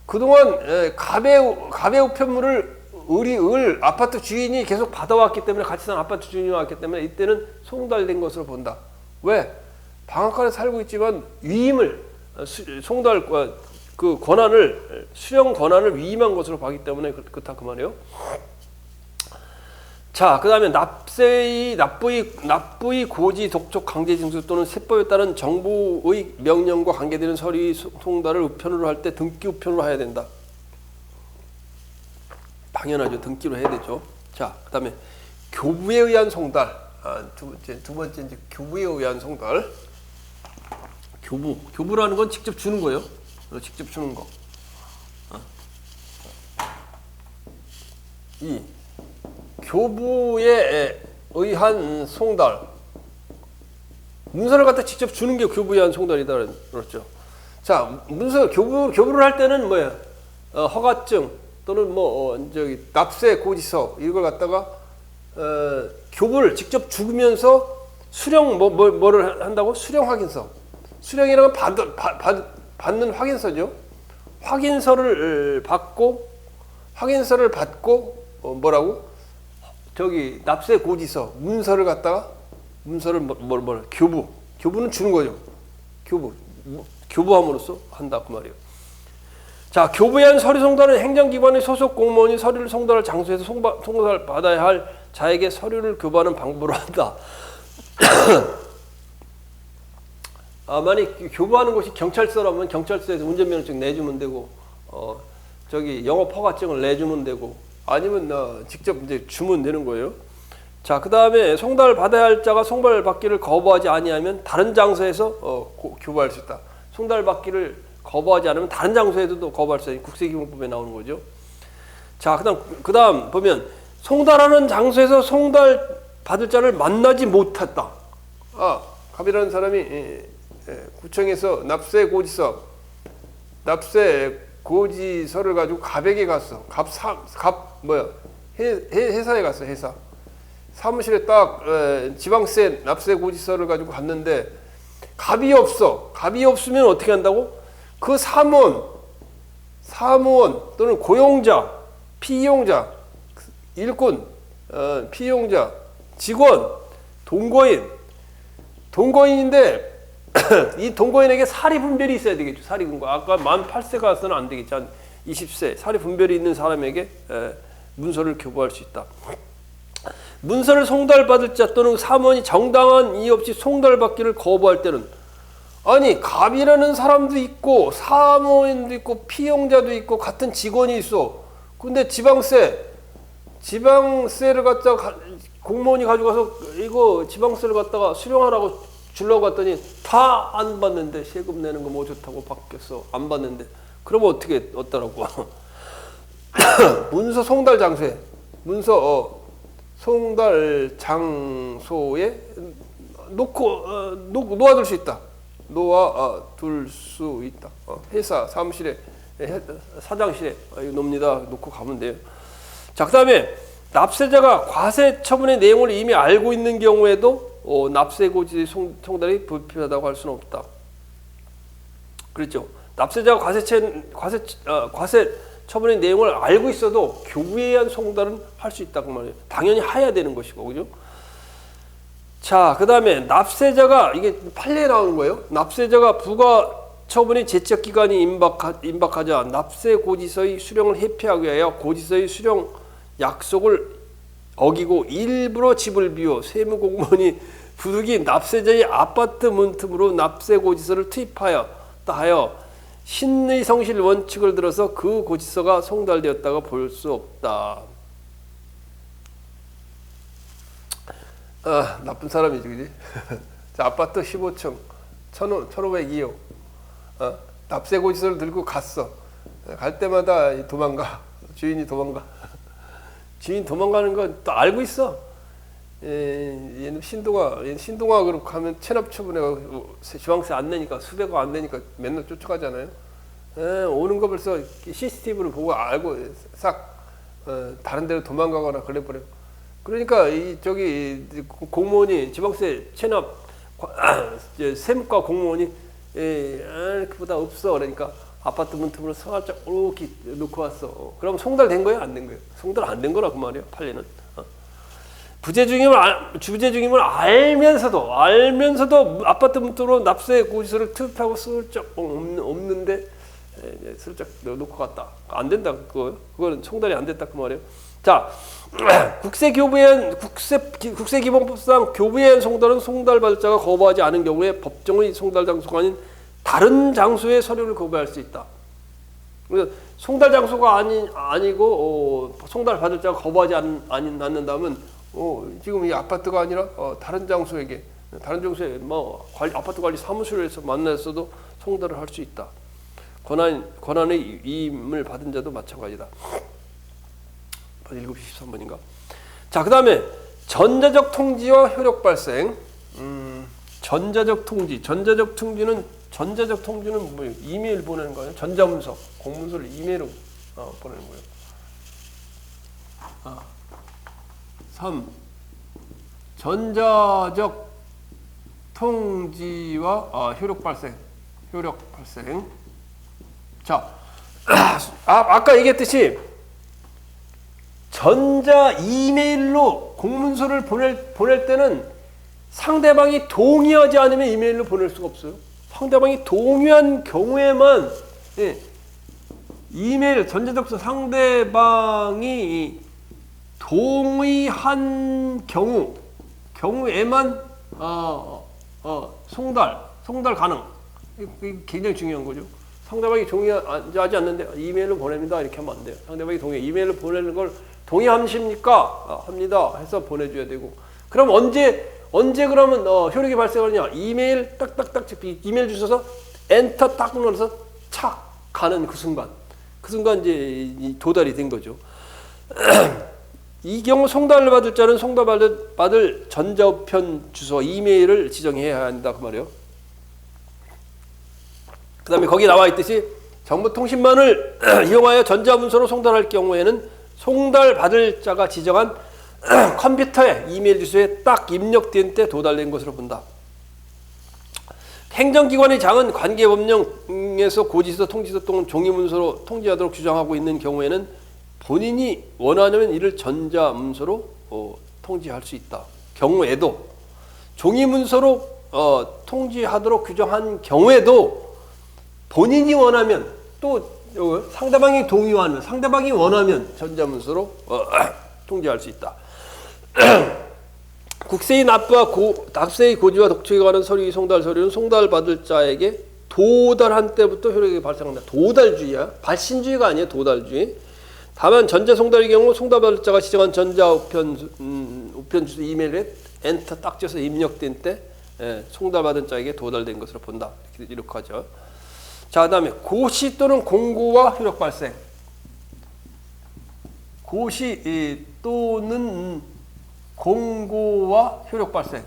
그동안 갑의 우편물을 을 아파트 주인이 계속 받아왔기 때문에 같이 사는 아파트 주인이 왔기 때문에 이때는 송달된 것으로 본다. 왜? 방 한 칸에 살고 있지만 위임을 송달 그 권한을 수령 권한을 위임한 것으로 보기 때문에 그렇다 그 말이에요. 자, 그다음에 납부의 고지, 독촉, 강제 징수 또는 세법에 따른 정부의 명령과 관계되는 서류의 송달을 우편으로 할 때 등기 우편으로 해야 된다. 당연하죠. 등기로 해야 되죠. 자, 그다음에 교부에 의한 송달. 두 번째 이제 교부에 의한 송달. 교부라는 건 직접 주는 거예요. 직접 주는 거. 이 교부에 의한 송달. 문서를 갖다 직접 주는 게 교부에 의한 송달이다 그랬죠. 자, 교부를 할 때는 뭐야? 허가증 또는 납세 고지서 이걸 갖다가 교부를 직접 주면서 수령 뭐를 한다고? 수령 확인서. 수령이라는 건 받는 확인서죠. 확인서를 받고 뭐라고? 저기 납세 고지서 문서를 갖다가 교부는 주는 거죠. 교부함으로써 한다 그 말이에요. 자, 교부에 의한 서류 송달은 행정기관의 소속 공무원이 서류를 송달할 장소에서 송달 받아야 할 자에게 서류를 교부하는 방법으로 한다. 만약 교부하는 곳이 경찰서라면 경찰서에서 운전면허증 내주면 되고, 저기 영업 허가증을 내주면 되고, 아니면 직접 이제 주면 되는 거예요. 자, 그 다음에 송달 받아야 할 자가 송달 받기를 거부하지 아니하면 다른 장소에서 교부할 수 있다. 송달 받기를 거부하지 않으면 다른 장소에서도 거부할 수 있다. 국세기본법에 나오는 거죠. 자, 그다음 보면 송달하는 장소에서 송달 받을 자를 만나지 못했다. 갑이라는 사람이 구청에서 납세 고지서를 가지고 갑에게 갔어. 회사에 갔어. 사무실에 딱 지방세 납세 고지서를 가지고 갔는데 갑이 없어. 갑이 없으면 어떻게 한다고? 그 사무원 또는 고용자, 피용자, 일꾼, 피용자, 직원, 동거인인데 이 동거인에게 사리 분별이 있어야 되겠죠. 사리 분별. 아까 만 8세가 와서는 안 되겠죠. 한 20세 사리 분별이 있는 사람에게 문서를 교부할 수 있다. 문서를 송달받을 자 또는 사무원이 정당한 이유 없이 송달받기를 거부할 때는, 아니 갑이라는 사람도 있고 사무원도 있고 피용자도 있고 같은 직원이 있어. 근데 지방세를 갖다가 공무원이 가져가서 이거 지방세를 갖다가 수령하라고 주려고 했더니 다 안 받는데, 세금 내는 거 뭐 좋다고 바뀌었어. 안 받는데. 그러면 어떠라고? 문서 송달 장소에, 송달 장소에 놓아둘 수 있다. 놓아둘 수 있다. 회사 사무실에, 사장실에 놉니다. 놓고 가면 돼요. 자, 그다음에 납세자가 과세 처분의 내용을 이미 알고 있는 경우에도 납세 고지 송달이 불필요하다고 할 수는 없다. 그렇죠? 납세자가 과세 처분의 내용을 알고 있어도 교부에 의한 송달은 할 수 있다고 말이에요. 당연히 해야 되는 것이고, 그죠? 자, 그 다음에 납세자가, 이게 판례에 나오는 거예요. 납세자가 부과 처분의 제적 기간이 임박하자 납세 고지서의 수령을 회피하기 위하여 고지서의 수령 약속을 어기고 일부러 집을 비워 세무공무원이 부득이 납세자의 아파트 문틈으로 납세 고지서를 투입하여 신의 성실 원칙을 들어서 그 고지서가 송달되었다고 볼 수 없다. 나쁜 사람이지, 그지? 자, 아파트 15층 1502호 납세 고지서를 들고 갔어. 갈 때마다 주인이 도망가. 주인 도망가는 건 또 알고 있어. 얘는 신동아 가면 체납 처분해가 지방세 안 내니까, 수배가 안 내니까 맨날 쫓아가잖아요. 오는 거 벌써 CCTV를 보고 알고 싹 다른 데로 도망가거나 그래버려. 그러니까 저기 공무원이 지방세 체납 세무과 공무원이 그보다 없어. 그러니까 아파트 문틈으로 살짝 이렇게 놓고 왔어. 그럼 송달된 거예요? 안 된 거예요? 송달 안 된 거라 그 말이에요. 판례는. 주재중임을 알면서도 아파트 문틈으로 납세 고지서를 투입하고 슬쩍 없는데 슬쩍 놓고 갔다. 안 된다. 그거는 송달이 안 됐다 그 말이에요. 자, 국세기본법상 교부에 의한 송달은 송달받을 자가 거부하지 않은 경우에 법정의 송달 장소가 아닌 다른 장소에 서류를 거부할 수 있다. 그래서 송달 장소가 아니고 송달받을 자가 거부하지 않는다면 지금 이 아파트가 아니라 다른 장소에 아파트 관리 사무실에서 만났어도 송달을 할 수 있다. 권한의 위임을 받은 자도 마찬가지다. 7시 13분인가? 자, 그 다음에 전자적 통지와 효력 발생. 전자적 통지는 뭐예요? 이메일 보내는 거예요. 전자문서, 공문서를 이메일로 보내는 거예요. 3. 전자적 통지와 효력 발생. 자, 아까 얘기했듯이 전자 이메일로 공문서를 보낼 때는 상대방이 동의하지 않으면 이메일로 보낼 수가 없어요. 상대방이 동의한 경우에만 이메일 전자적 상대방이 동의한 경우에만 송달 가능. 이게 굉장히 중요한 거죠. 상대방이 동의하지 않는데 이메일로 보냅니다 이렇게 하면 안 돼요. 상대방이 이메일로 보내는 걸 동의하십니까? 합니다 해서 보내줘야 되고. 그럼 언제 그러면 효력이 발생하느냐? 이메일 딱딱딱 이메일 주셔서 엔터 딱 눌러서 착 가는 그 순간 이제 도달이 된 거죠. 이 경우 송달을 받을 자는 송달받을 전자우편 주소 이메일을 지정해야 한다 그 말이에요. 그 다음에 거기 나와 있듯이 정보통신망을 이용하여 전자문서로 송달할 경우에는 송달받을 자가 지정한 컴퓨터에 이메일 주소에 딱 입력된 때 도달된 것으로 본다. 행정기관의 장은 관계법령에서 고지서, 통지서 또는 종이문서로 통지하도록 규정하고 있는 경우에는 본인이 원하면 이를 전자문서로 통지할 수 있다. 경우에도 종이문서로 통지하도록 규정한 경우에도 본인이 원하면 또 상대방이 동의하면 상대방이 원하면 전자문서로 통지할 수 있다. 국세의 납부와 납세의 고지와 독촉에 관한 서류의 송달 서류는 송달받을 자에게 도달한 때부터 효력이 발생한다. 도달주의야. 발신주의가 아니야. 도달주의. 다만 전자 송달의 경우 송달받을 자가 지정한 전자 우편 주소 이메일에 엔터 딱 쳐서 입력된 때 송달받은 자에게 도달된 것으로 본다. 이렇게 하죠. 자, 그다음에 고시 또는 공고와 효력 발생. 고시 또는 공고와 효력 발생.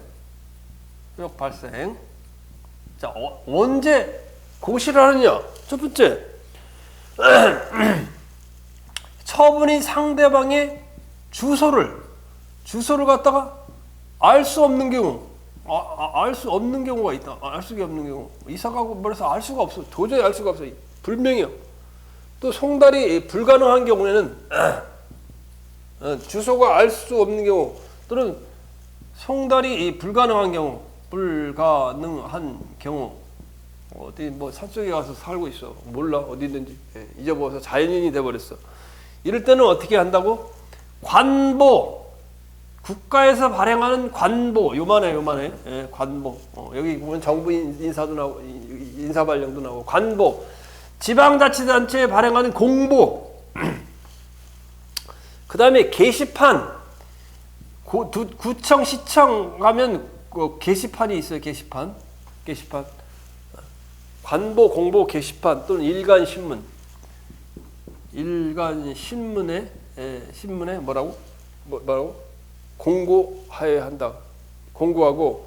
효력 발생. 자, 언제 고시를 하느냐? 첫 번째, 처분이 상대방의 주소를 갖다가 알 수 없는 경우, 알 수 없는 경우가 있다. 알 수가 없는 경우. 이사 가고 말해서 알 수가 없어. 도저히 알 수가 없어. 불명이요. 또 송달이 불가능한 경우에는 주소가 알 수 없는 경우 또는 송달이 불가능한 경우, 어디 뭐 산속에 가서 살고 있어. 몰라 어디 있는지 잊어버려서 자연인이 돼버렸어. 이럴 때는 어떻게 한다고? 관보, 국가에서 발행하는 관보, 요만해. 관보. 여기 보면 정부 인사도 나오고 인사 발령도 나오고 관보. 지방자치단체에 발행하는 공보. 그 다음에 게시판. 구청, 시청 가면 게시판이 있어요. 게시판. 관보, 공보, 게시판 또는 일간신문. 일간신문에 뭐라고? 공고해야 한다. 공고하고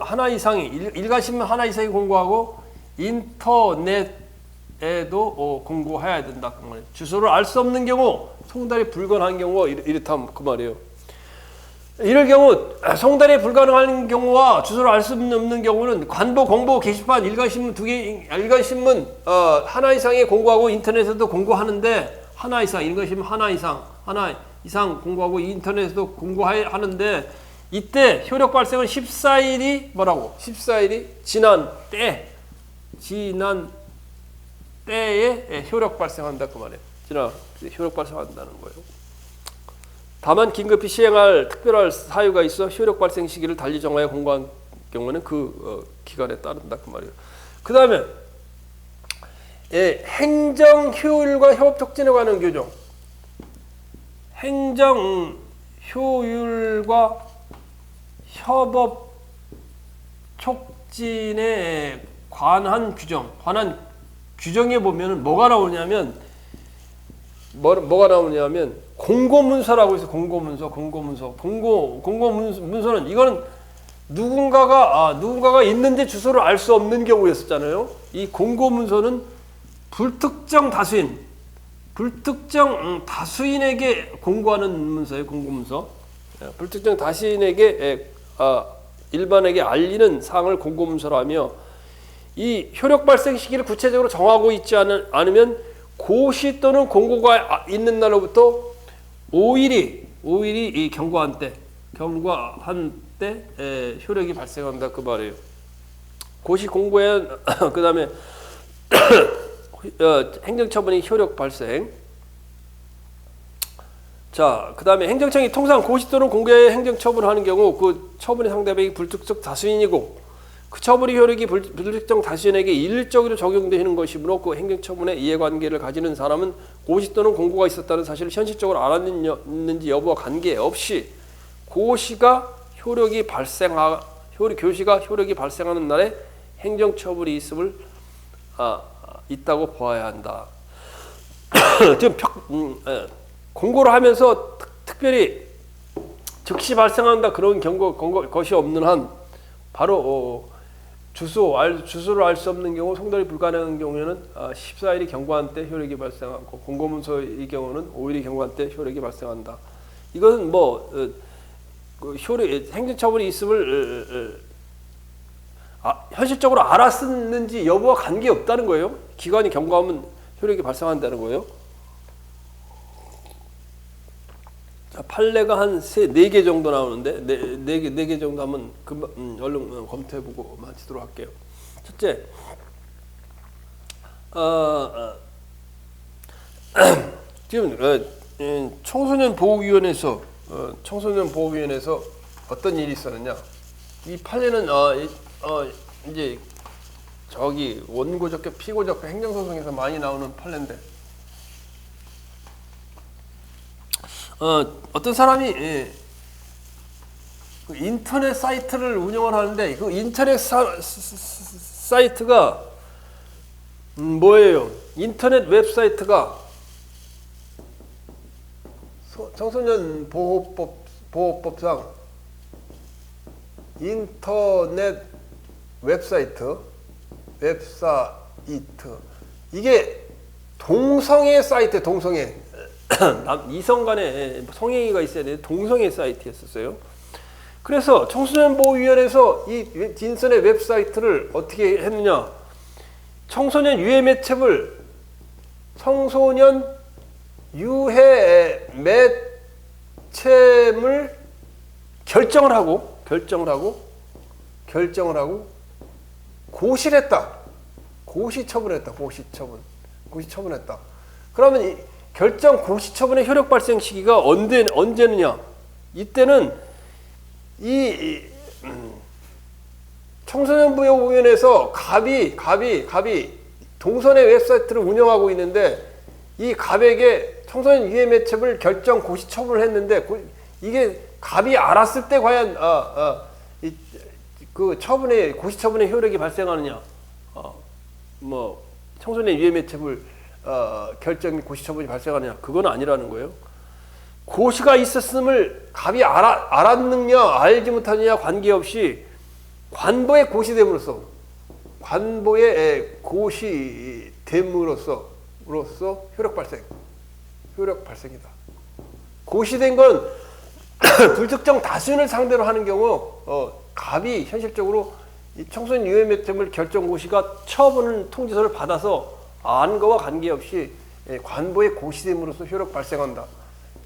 하나 이상이 일간신문 하나 이상이 공고하고 인터넷에도 공고해야 된다. 그 말이에요. 주소를 알 수 없는 경우, 송달이 불가능한 경우 이렇다면 그 말이에요. 이럴 경우 송달이 불가능한 경우와 주소를 알 수 없는 경우는 관보, 공보, 게시판, 일간신문 일간신문 하나 이상의 공고하고 인터넷에도 공고하는데 일간신문 하나 이상 공고하고 인터넷에도 공고하는데 이때 효력 발생은 14일이 뭐라고? 14일이 지난 때에 효력 발생한다 그 말이에요. 효력 발생한다는 거예요. 다만 긴급히 시행할 특별한 사유가 있어 효력 발생 시기를 달리 정하여 공고한 경우는 그 기간에 따른다 그 말이에요. 그 다음에 행정 효율과 협업 촉진에 관한 규정. 행정 효율과 협업 촉진에 관한 규정에 보면은 뭐가 나오냐면 공고문서라고 해서 공고문서는 이거는 누군가가 있는데 주소를 알 수 없는 경우였었잖아요. 이 공고문서는 불특정 다수인에게 공고하는 문서예요. 공고문서. 불특정 다수인에게 일반에게 알리는 사항을 공고문서라며 이 효력 발생 시기를 구체적으로 정하고 있지 않으면 고시 또는 공고가 있는 날로부터 5일이 경과한 때 효력이 발생한다 그 말이에요. 고시 공고에 그 다음에 행정처분이 효력 발생. 자, 그 다음에 행정청이 통상 고시 또는 공고에 행정처분을 하는 경우 그 처분의 상대방이 불특정 다수인이고 그 처분의 효력이 불특정 다수인에게 일적으로 적용되는 것이므로 그 행정처분에 이해관계를 가지는 사람은 고시 또는 공고가 있었다는 사실을 현실적으로 알았는지 여부와 관계없이 고시가 효력이 발생하는 날에 행정처분이 있다고 보아야 한다. 지금 공고를 하면서 특별히 즉시 발생한다 그런 것이 없는 한 바로 주소를 알 수 없는 경우, 송달이 불가능한 경우에는 14일이 경과한 때 효력이 발생하고 공고문서의 경우는 5일이 경과한 때 효력이 발생한다. 이건 뭐 그 행정처분이 있음을 현실적으로 알았는지 여부와 관계없다는 거예요. 기관이 경고하면 효력이 발생한다는 거예요. 자, 판례가 한 4개 정도 나오는데 4개 정도 하면 얼른 검토해보고 마치도록 할게요. 첫째, 지금 청소년 보호위원회에서 어떤 일이 있었느냐? 이 판례는 이제 저기 원고적과 피고적 행정소송에서 많이 나오는 판례인데, 어떤 사람이 그 인터넷 사이트를 운영을 하는데 그 인터넷 사이트가 뭐예요? 인터넷 웹사이트가 청소년 보호법상 인터넷 웹사이트 이게 동성애 사이트, 동성애 이성 간에 성행위가 있어야 되는데 동성애 사이트였었어요. 그래서 청소년보호위원회에서 이 인터넷 웹사이트를 어떻게 했느냐? 청소년 유해 매체물, 청소년 유해 매체물 결정을 하고 고시했다. 고시처분했다. 고시처분했다. 그러면 이 결정 고시처분의 효력 발생 시기가 언제느냐? 이때는 이 청소년보호위원회에서 갑이 동선의 웹사이트를 운영하고 있는데 이 갑에게 청소년 유해 매체물 결정 고시처분을 했는데 이게 갑이 알았을 때 과연 그 고시처분의 효력이 발생하느냐? 뭐 청소년 유해 매체물 결정 및 고시처분이 발생하느냐? 그건 아니라는 거예요. 고시가 있었음을 갑이 알았느냐 알지 못하느냐 관계없이 관보에 고시됨으로써 효력 발생이다. 고시된 건 불특정 다수인을 상대로 하는 경우 갑이 현실적으로 이 청소년 유해 매체물 결정 고시가 처분 통지서를 받아서 안 거와 관계없이 관보에 고시됨으로써 효력 발생한다.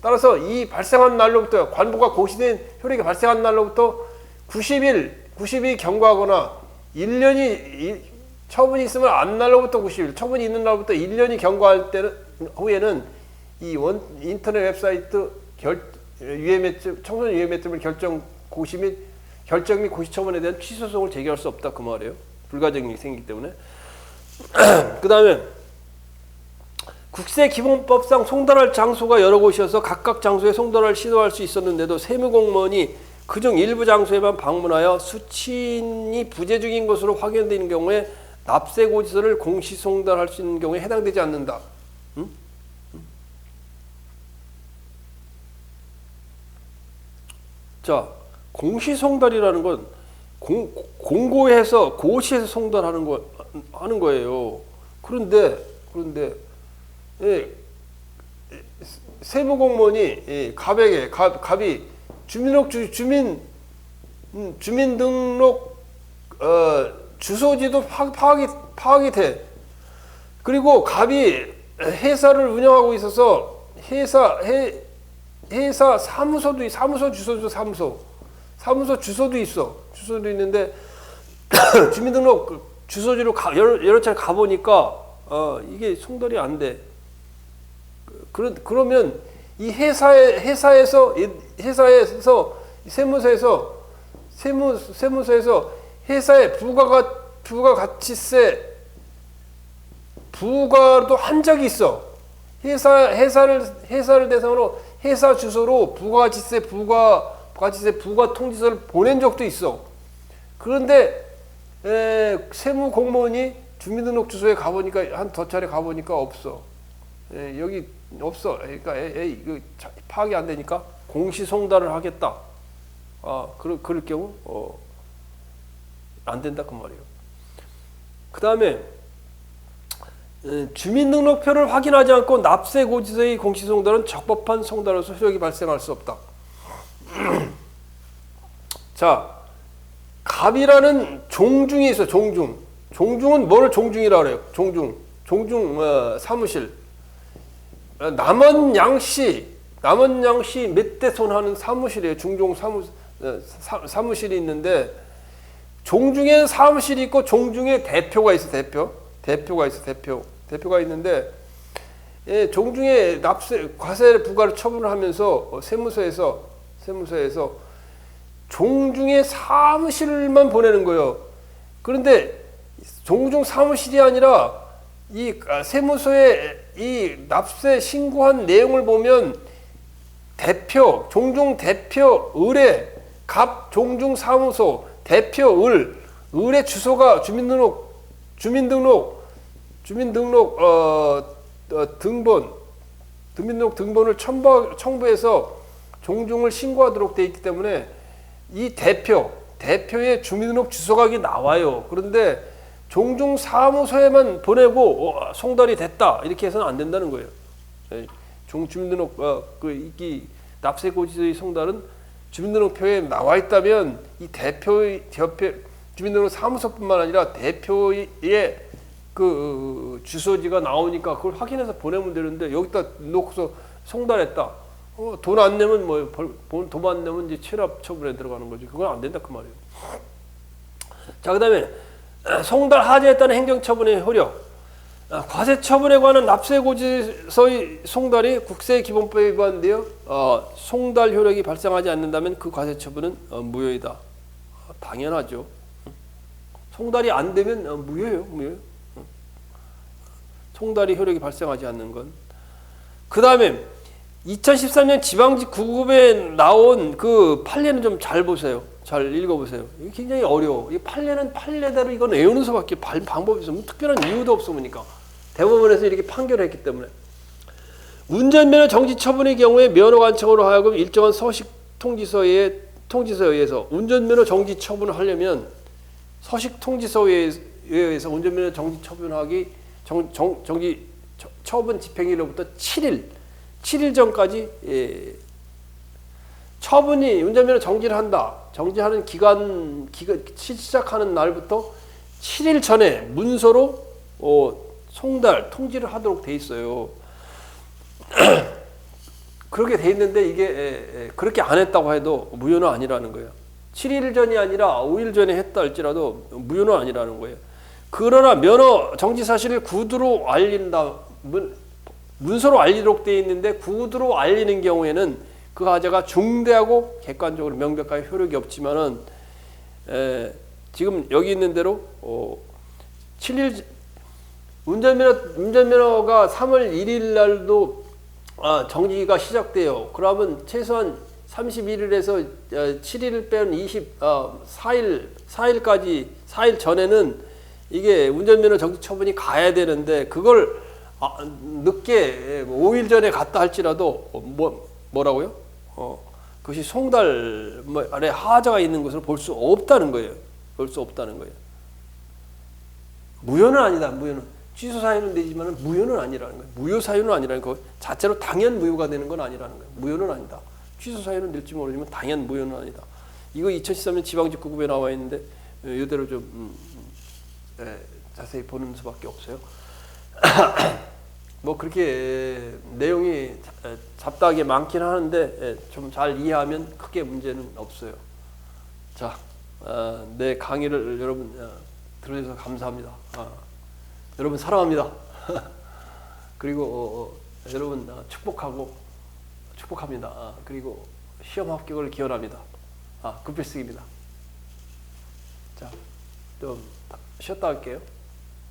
따라서 이 발생한 날로부터 관보가 고시된 효력이 발생한 날로부터 90일 경과하거나 1년이 처분이 있으면 안 날로부터 90일, 처분이 있는 날로부터 1년이 경과할 때는 후에는 이 인터넷 웹사이트 청소년 유해 매체물 결정 및 고시 처분에 대한 취소소송을 제기할 수 없다 그 말이에요. 불가적인 일이 생기기 때문에. 그 다음에 국세기본법상 송달할 장소가 여러 곳이어서 각각 장소에 송달을 시도할 수 있었는데도 세무공무원이 그중 일부 장소에만 방문하여 수취인이 부재 중인 것으로 확인되는 경우에 납세고지서를 공시 송달할 수 있는 경우에 해당되지 않는다. 응? 자, 공시 송달이라는 건 공고해서 고시해서 송달하는 하는 거예요. 그런데 세무공무원이 갑이 주민등록 주소지도 파악이 돼. 그리고 갑이 회사를 운영하고 있어서 회사 사무소 주소도 있어. 주소도 있는데 주민등록 주소지로 여러 차례 가보니까 이게 송달이 안 돼. 그러면 이 회사에서 세무서에서 회사에 부가가치세 부과도 한 적이 있어. 회사를 대상으로 회사 주소로 부가가치세 부과 통지서를 보낸 적도 있어. 그런데 세무 공무원이 주민등록 주소에 가보니까 한 더 차례 가보니까 없어. 여기 없어. 그러니까 이거 파악이 안 되니까 공시 송달을 하겠다. 그럴 경우 안 된다 그 말이에요. 그 다음에 주민등록표를 확인하지 않고 납세고지서의 공시송달은 적법한 송달로서 효력이 발생할 수 없다. 자, 갑이라는 종중이 있어. 종중은 뭐를 종중이라고 그래요? 종중 사무실. 남원양시 몇 대 손 하는 사무실이에요. 중종 사무실이 있는데, 종중에 사무실이 있고 종중에 대표가 있어. 대표가 있는데, 예, 종중에 과세 부과를 처분을 하면서 세무서에서 종중에 사무실만 보내는 거예요. 그런데 종중 사무실이 아니라 이 세무서에 이 납세 신고한 내용을 보면 종중 대표 을에 갑 종중 사무소 대표 을의 주소가 주민등록 등본을 첨부해서 종중을 신고하도록 되어 있기 때문에 이 대표의 주민등록 주소가 여기 나와요. 그런데 종중 사무소에만 보내고 송달이 됐다 이렇게 해서는 안 된다는 거예요. 주민등록 이 납세고지서의 송달은 주민등록표에 나와 있다면 이 대표의 주민등록 사무소뿐만 아니라 대표의 그 주소지가 나오니까 그걸 확인해서 보내면 되는데 여기다 놓고서 송달했다. 돈 안 내면 돈 안 내면 이제 체납 처분에 들어가는 거지. 그건 안 된다 그 말이에요. 자, 그다음에 송달 하자했다는 행정처분의 효력. 과세 처분에 관한 납세고지서의 송달이 국세기본법에 위반되어 송달 효력이 발생하지 않는다면 그 과세 처분은 무효이다. 당연하죠. 송달이 안 되면 무효예요. 송달이 효력이 발생하지 않는 건. 그 다음에 2013년 지방직 9급에 나온 그 판례는 좀 잘 보세요. 잘 읽어보세요. 이게 굉장히 어려워. 이 판례는 판례대로 이건 외우는 수밖에 방법이 없어. 특별한 이유도 없어 보니까. 대법원에서 이렇게 판결을 했기 때문에. 운전면허 정지 처분의 경우에 면허관청으로 하여금 일정한 서식 통지서에 의해서 운전면허 정지 처분을 하려면 서식 통지서에 의해서 운전면허 정지 처분하기 정지 처분 집행일로부터 7일 전까지 처분이 운전면허 정지를 한다. 정지하는 기간 시작하는 날부터 7일 전에 문서로 송달 통지를 하도록 돼 있어요. 그렇게 돼 있는데 이게 그렇게 안 했다고 해도 무효는 아니라는 거예요. 7일 전이 아니라 5일 전에 했다 할지라도 무효는 아니라는 거예요. 그러나 면허 정지 사실을 구두로 알린다. 문서로 알리도록 되어 있는데 구두로 알리는 경우에는 그 하자가 중대하고 객관적으로 명백하게 효력이 없지만은 지금 여기 있는 대로 7일 운전면허가 3월 1일 날도 정지가 시작돼요. 그러면 최소한 31일에서 7일 빼는 4일 전에는 이게 운전면허 정지 처분이 가야 되는데 그걸 늦게 5일 전에 갔다 할지라도 뭐라고요? 그것이 송달에 하자가 있는 것으로 볼 수 없다는 거예요. 무효는 아니다. 취소 사유는 되지만 무효는 아니라는 거예요. 무효 사유는 아니라는 거 자체로 당연 무효가 되는 건 아니라는 거예요. 무효는 아니다. 취소 사유는 될지 모르지만 당연 무효는 아니다. 이거 2013년 지방직 9급에 나와 있는데 이대로 좀 자세히 보는 수밖에 없어요. 뭐 그렇게 내용이 잡다하게 많긴 하는데 좀 잘 이해하면 크게 문제는 없어요. 자, 내 강의를 여러분 들어주셔서 감사합니다. 여러분 사랑합니다. 그리고 여러분 축복합니다. 그리고 시험 합격을 기원합니다. 급필승입니다. 자, 좀 쉬었다 할게요.